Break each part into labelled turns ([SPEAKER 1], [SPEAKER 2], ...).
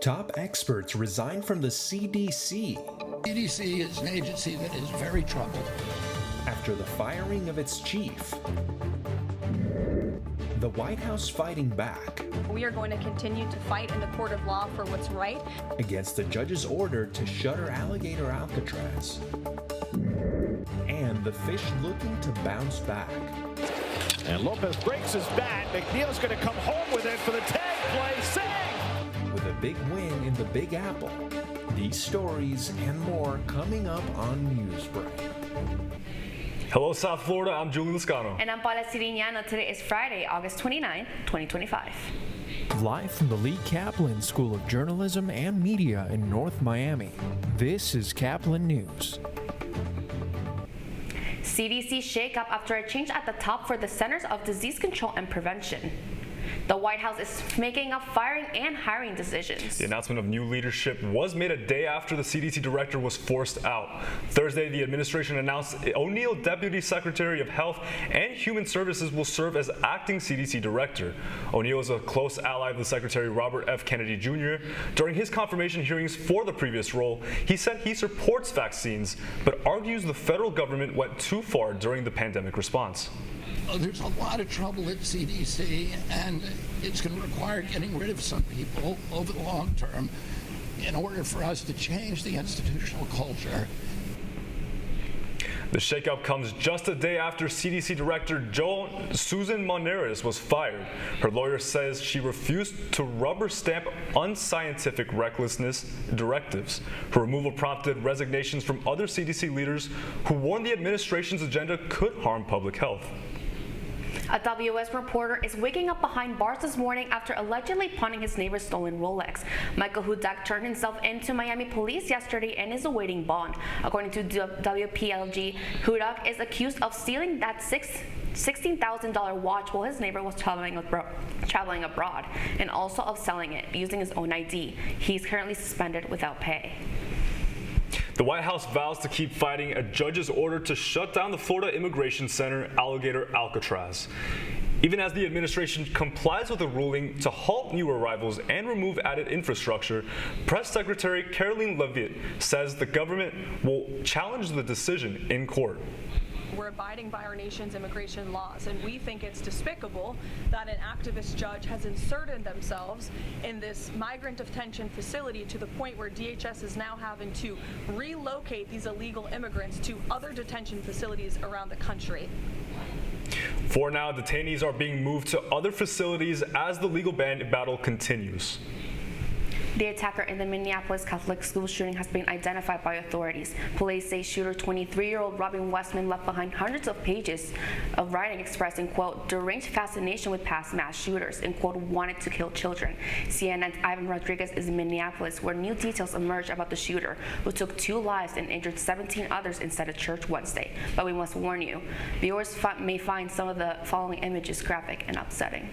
[SPEAKER 1] Top experts resign from the CDC.
[SPEAKER 2] CDC is an agency that is very troubled.
[SPEAKER 1] After the firing of its chief. The White House fighting back.
[SPEAKER 3] We are going to continue to fight in the court of law for what's right.
[SPEAKER 1] Against the judge's order to shutter alligator Alcatraz. And the fish looking to bounce back.
[SPEAKER 4] And Lopez breaks his bat. McNeil's going to come home with it for the tag play. Save!
[SPEAKER 1] With a big win in the Big Apple. These stories and more coming up on Newsbreak.
[SPEAKER 5] Hello, South Florida. I'm Julie Lascano.
[SPEAKER 6] And I'm Paula Sirignano. Today is Friday, August 29, 2025.
[SPEAKER 7] Live from the Lee Caplin School of Journalism and Media in North Miami, this is Caplin News.
[SPEAKER 6] CDC shakeup after a change at the top for the Centers of Disease Control and Prevention. The White House is making up firing and hiring decisions.
[SPEAKER 5] The announcement of new leadership was made a day after the CDC director was forced out. Thursday, the administration announced O'Neill, Deputy Secretary of Health and Human Services, will serve as acting CDC director. O'Neill is a close ally of the Secretary Robert F. Kennedy Jr. During his confirmation hearings for the previous role, he said he supports vaccines, but argues the federal government went too far during the pandemic response.
[SPEAKER 2] There's a lot of trouble at CDC, and it's going to require getting rid of some people over the long term in order for us to change the institutional culture.
[SPEAKER 5] The shakeup comes just a day after CDC Director Susan Moneris was fired. Her lawyer says she refused to rubber stamp unscientific recklessness directives. Her removal prompted resignations from other CDC leaders who warned the administration's agenda could harm public health.
[SPEAKER 6] A WS reporter is waking up behind bars this morning after allegedly pawning his neighbor's stolen Rolex. Michael Hudak turned himself into Miami police yesterday and is awaiting bond. According to WPLG, Hudak is accused of stealing that $16,000 watch while his neighbor was traveling abroad, and also of selling it using his own ID. He's currently suspended without pay.
[SPEAKER 5] The White House vows to keep fighting a judge's order to shut down the Florida Immigration Center alligator Alcatraz. Even as the administration complies with the ruling to halt new arrivals and remove added infrastructure, Press Secretary Caroline Leavitt says the government will challenge the decision in court.
[SPEAKER 3] We're abiding by our nation's immigration laws, and we think it's despicable that an activist judge has inserted themselves in this migrant detention facility to the point where DHS is now having to relocate these illegal immigrants to other detention facilities around the country.
[SPEAKER 5] For now, detainees are being moved to other facilities as the legal battle continues.
[SPEAKER 6] The attacker in the Minneapolis Catholic school shooting has been identified by authorities. Police say shooter 23-year-old Robin Westman left behind hundreds of pages of writing expressing, quote, deranged fascination with past mass shooters, and, quote, wanted to kill children. CNN's Ivan Rodriguez is in Minneapolis, where new details emerged about the shooter, who took 2 lives and injured 17 others inside a church Wednesday. But we must warn you, viewers may find some of the following images graphic and upsetting.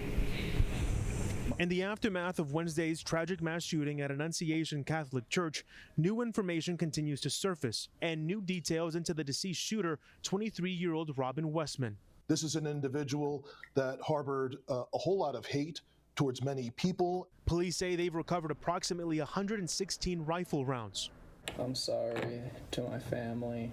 [SPEAKER 8] In the aftermath of Wednesday's tragic mass shooting at Annunciation Catholic Church, new information continues to surface and new details into the deceased shooter, 23-year-old Robin Westman.
[SPEAKER 9] This is an individual that harbored a whole lot of hate towards many people.
[SPEAKER 8] Police say they've recovered approximately 116 rifle rounds.
[SPEAKER 10] I'm sorry to my family.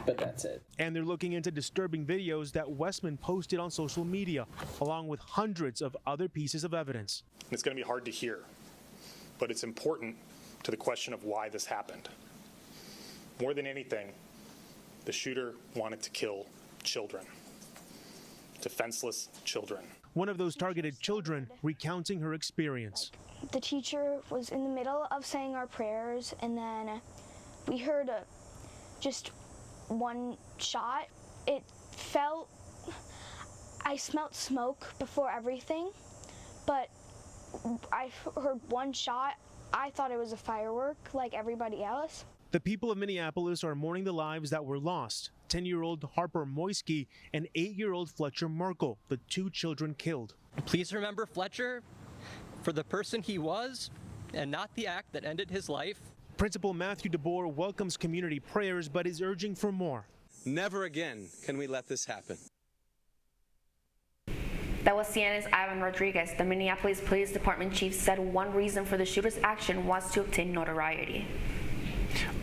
[SPEAKER 10] But that's it.
[SPEAKER 8] And they're looking into disturbing videos that Westman posted on social media, along with hundreds of other pieces of evidence.
[SPEAKER 11] It's going to be hard to hear, but it's important to the question of why this happened. More than anything, the shooter wanted to kill children, defenseless children.
[SPEAKER 8] One of those targeted children recounting her experience.
[SPEAKER 12] The teacher was in the middle of saying our prayers, and then we heard just one shot. It felt, I smelled smoke before everything, but I heard one shot. I thought it was a firework like everybody else.
[SPEAKER 8] The people of Minneapolis are mourning the lives that were lost. 10-year-old Harper Moisky and 8-year-old Fletcher Markle, the 2 children killed.
[SPEAKER 13] Please remember Fletcher for the person he was and not the act that ended his life.
[SPEAKER 8] Principal Matthew DeBoer welcomes community prayers, but is urging for more.
[SPEAKER 14] Never again can we let this happen.
[SPEAKER 6] That was CNN's Ivan Rodriguez. The Minneapolis Police Department chief said one reason for the shooter's action was to obtain notoriety.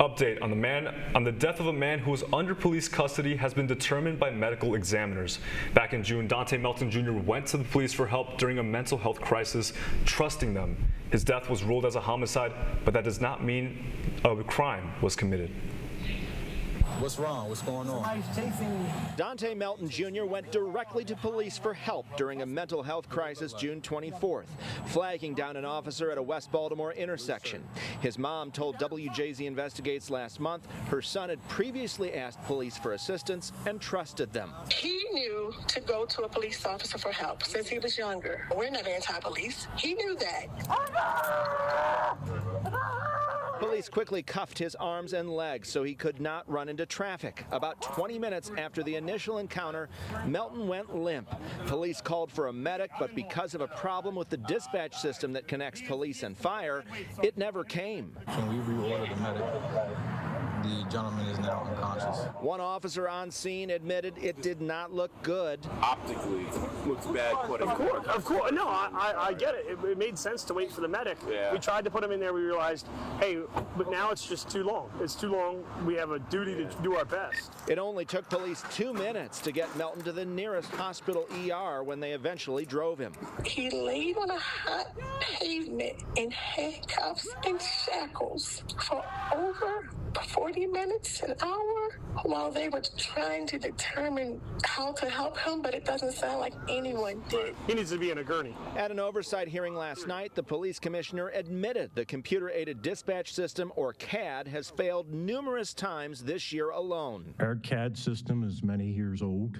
[SPEAKER 5] Update on the death of a man who was under police custody has been determined by medical examiners. Back in June, Dante Melton Jr. went to the police for help during a mental health crisis, trusting them. His death was ruled as a homicide, but that does not mean a crime was committed.
[SPEAKER 14] What's wrong? What's going on?
[SPEAKER 15] Dante Melton Jr. went directly to police for help during a mental health crisis June 24th, flagging down an officer at a West Baltimore intersection. His mom told WJZ Investigates last month her son had previously asked police for assistance and trusted them.
[SPEAKER 16] He knew to go to a police officer for help since he was younger. We're not anti-police. He knew that.
[SPEAKER 15] Police quickly cuffed his arms and legs so he could not run into traffic. About 20 minutes after the initial encounter, Melton went limp. Police called for a medic, but because of a problem with the dispatch system that connects police and fire, it never came.
[SPEAKER 14] Can we reorder the medic? The gentleman is now unconscious.
[SPEAKER 15] One officer on scene admitted it did not look good.
[SPEAKER 17] Optically, looks bad.
[SPEAKER 18] Of course. No, I get it. It made sense to wait for the medic.
[SPEAKER 17] Yeah.
[SPEAKER 18] We tried to put him in there. We realized, hey, but now it's just too long. It's too long. We have a duty to do our best.
[SPEAKER 15] It only took police 2 minutes to get Melton to the nearest hospital ER when they eventually drove him.
[SPEAKER 16] He laid on a hot pavement in handcuffs and shackles for over 40 minutes, an hour, while they were trying to determine how to help him, but it doesn't sound like anyone did.
[SPEAKER 18] He needs to be in a gurney.
[SPEAKER 15] At an oversight hearing last night, the police commissioner admitted the computer-aided dispatch system, or CAD, has failed numerous times this year alone.
[SPEAKER 19] Our CAD system is many years old,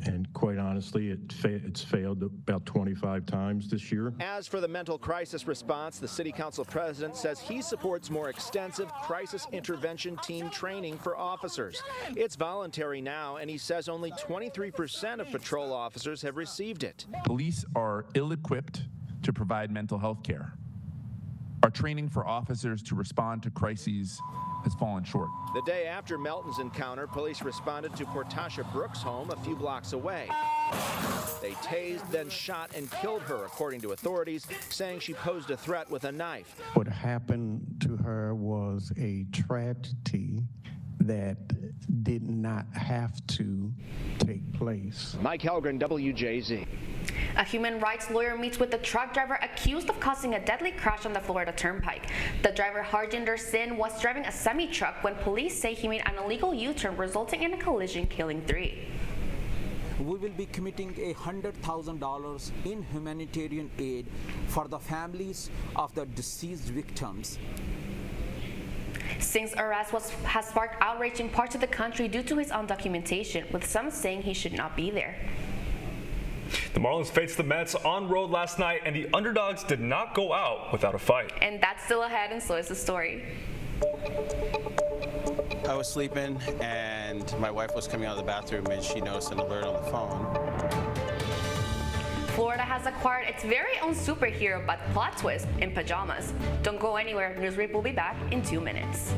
[SPEAKER 19] and quite honestly, it's failed about 25 times this year.
[SPEAKER 15] As for the mental crisis response, the city council president says he supports more extensive crisis intervention team training for officers. It's voluntary now, and he says only 23% of patrol officers have received it.
[SPEAKER 20] Police are ill-equipped to provide mental health care. Our training for officers to respond to crises has fallen short.
[SPEAKER 15] The day after Melton's encounter, police responded to Portasha Brooks' home a few blocks away. They tased, then shot and killed her, according to authorities, saying she posed a threat with a knife.
[SPEAKER 21] What happened to her was a tragedy that did not have to take place.
[SPEAKER 15] Mike Helgren, WJZ.
[SPEAKER 6] A human rights lawyer meets with the truck driver accused of causing a deadly crash on the Florida Turnpike. The driver, Harjinder Singh, was driving a semi-truck when police say he made an illegal U-turn, resulting in a collision, killing 3.
[SPEAKER 22] We will be committing $100,000 in humanitarian aid for the families of the deceased victims.
[SPEAKER 6] Singh's arrest has sparked outrage in parts of the country due to his undocumentation, with some saying he should not be there.
[SPEAKER 5] The Marlins faced the Mets on road last night, and the underdogs did not go out without a fight.
[SPEAKER 6] And that's still ahead, and so is the story.
[SPEAKER 23] I was sleeping, and my wife was coming out of the bathroom, and she noticed an alert on the phone.
[SPEAKER 6] Florida has acquired its very own superhero, but plot twist, in pajamas. Don't go anywhere. Newsbreak will be back in 2 minutes.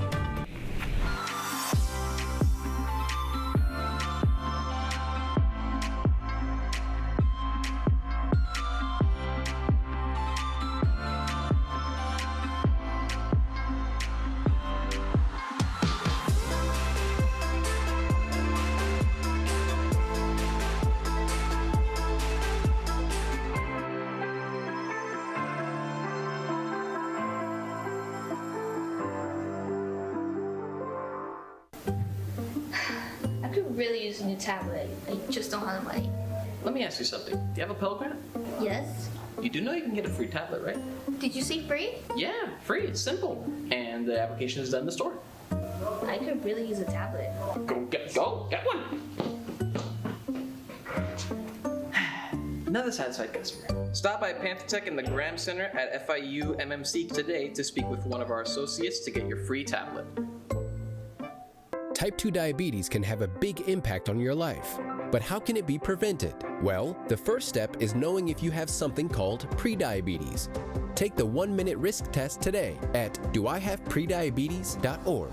[SPEAKER 24] Really use a new tablet. I just don't have the money.
[SPEAKER 25] Let me ask you something. Do you have a Pell Grant?
[SPEAKER 24] Yes.
[SPEAKER 25] You do know you can get a free tablet, right?
[SPEAKER 24] Did you say free?
[SPEAKER 25] Yeah, free. It's simple. And the application is done in the store.
[SPEAKER 24] I could really use a tablet.
[SPEAKER 25] Go get one. Another satisfied customer. Stop by Panthertech in the Graham Center at FIU MMC today to speak with one of our associates to get your free tablet.
[SPEAKER 26] Type 2 diabetes can have a big impact on your life. But how can it be prevented? Well, the first step is knowing if you have something called prediabetes. Take the 1-minute risk test today at doihaveprediabetes.org.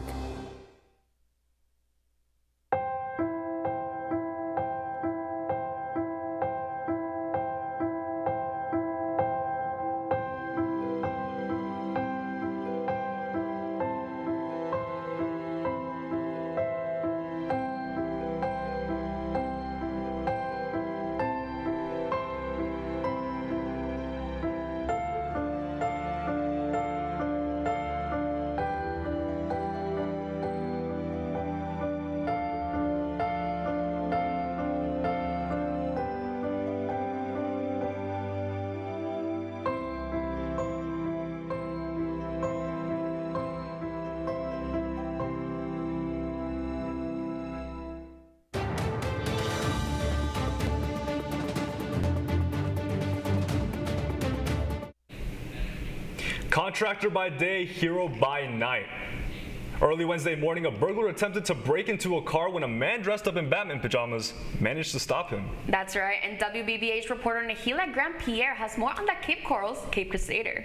[SPEAKER 5] Contractor by day, hero by night. Early Wednesday morning, a burglar attempted to break into a car when a man dressed up in Batman pajamas managed to stop him.
[SPEAKER 6] That's right, and WBBH reporter Nahila Grandpierre has more on the Cape Coral's Cape Crusader.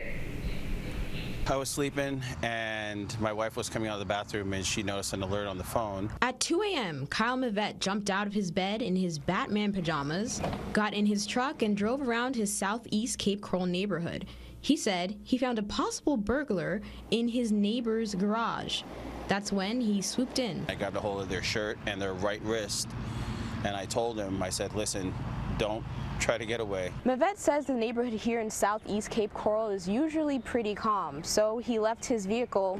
[SPEAKER 23] I was sleeping and my wife was coming out of the bathroom and she noticed an alert on the phone.
[SPEAKER 1] At 2 a.m., Kyle Mivette jumped out of his bed in his Batman pajamas, got in his truck, and drove around his southeast Cape Coral neighborhood. He said he found a possible burglar in his neighbor's garage. That's when he swooped in.
[SPEAKER 23] I grabbed a hold of their shirt and their right wrist and I told him, I said, listen, don't try to get away.
[SPEAKER 2] Mivette says the neighborhood here in southeast Cape Coral is usually pretty calm, so he left his vehicle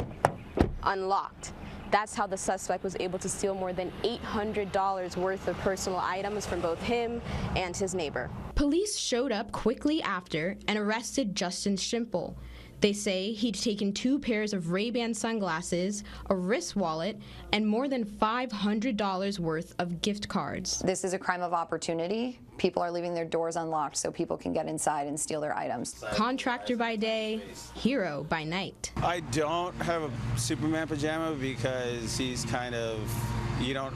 [SPEAKER 2] unlocked. That's how the suspect was able to steal more than $800 worth of personal items from both him and his neighbor.
[SPEAKER 1] Police showed up quickly after and arrested Justin Schimple. They say he'd taken 2 pairs of Ray-Ban sunglasses, a wrist wallet, and more than $500 worth of gift cards.
[SPEAKER 3] This is a crime of opportunity. People are leaving their doors unlocked so people can get inside and steal their items.
[SPEAKER 1] Contractor by day, hero by night.
[SPEAKER 23] I don't have a Superman pajama because he's kind of,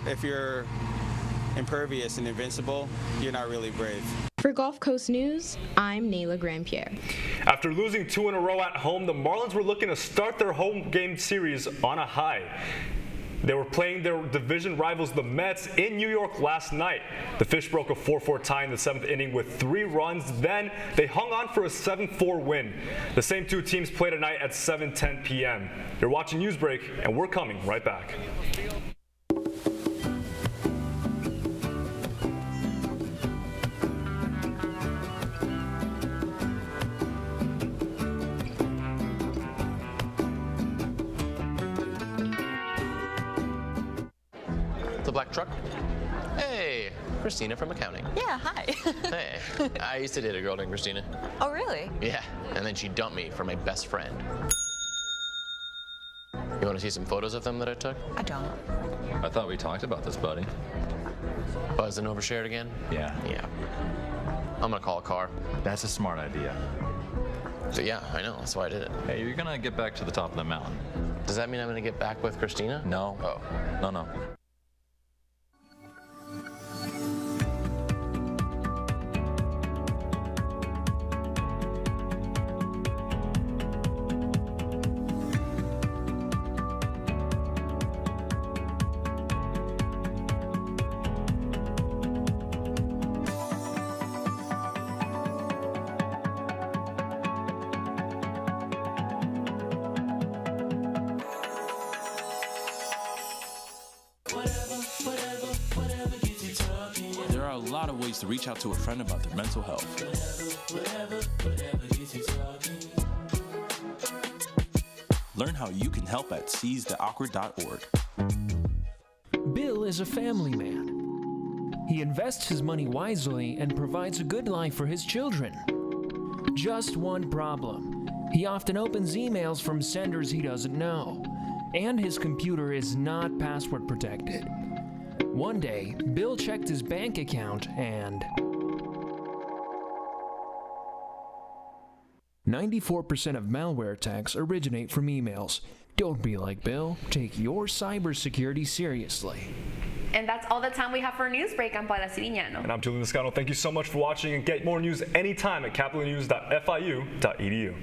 [SPEAKER 23] if you're impervious and invincible, you're not really brave.
[SPEAKER 1] For Gulf Coast News, I'm Nayla Grandpierre.
[SPEAKER 5] After losing 2 in a row at home, the Marlins were looking to start their home game series on a high. They were playing their division rivals, the Mets, in New York last night. The Fish broke a 4-4 tie in the 7th inning with 3 runs. Then they hung on for a 7-4 win. The same 2 teams play tonight at 7:10 p.m. You're watching Newsbreak, and we're coming right back.
[SPEAKER 4] The black truck? Hey, Christina from accounting.
[SPEAKER 7] Yeah, hi.
[SPEAKER 4] Hey, I used to date a girl named Christina.
[SPEAKER 7] Oh, really?
[SPEAKER 4] Yeah, and then she dumped me for my best friend. You want to see some photos of them that I took?
[SPEAKER 7] I don't.
[SPEAKER 9] I thought we talked about this, buddy.
[SPEAKER 4] Buzzed and overshared again?
[SPEAKER 9] Yeah.
[SPEAKER 4] Yeah. I'm gonna call a car.
[SPEAKER 9] That's a smart idea.
[SPEAKER 4] So yeah, I know, that's why I did it.
[SPEAKER 9] Hey, you're gonna get back to the top of the mountain.
[SPEAKER 4] Does that mean I'm gonna get back with Christina?
[SPEAKER 9] No.
[SPEAKER 4] Oh.
[SPEAKER 9] No.
[SPEAKER 27] There are a lot of ways to reach out to a friend about their mental health. Learn how you can help at seizetheawkward.org.
[SPEAKER 28] Bill is a family man. He invests his money wisely and provides a good life for his children. Just one problem. He often opens emails from senders he doesn't know, and his computer is not password protected. One day, Bill checked his bank account and 94% of malware attacks originate from emails. Don't be like Bill. Take your cybersecurity seriously.
[SPEAKER 6] And that's all the time we have for Newsbreak. I'm Paula Sirignano.
[SPEAKER 5] And I'm Julian Liscano. Thank you so much for watching, and get more news anytime at caplinnews.fiu.edu.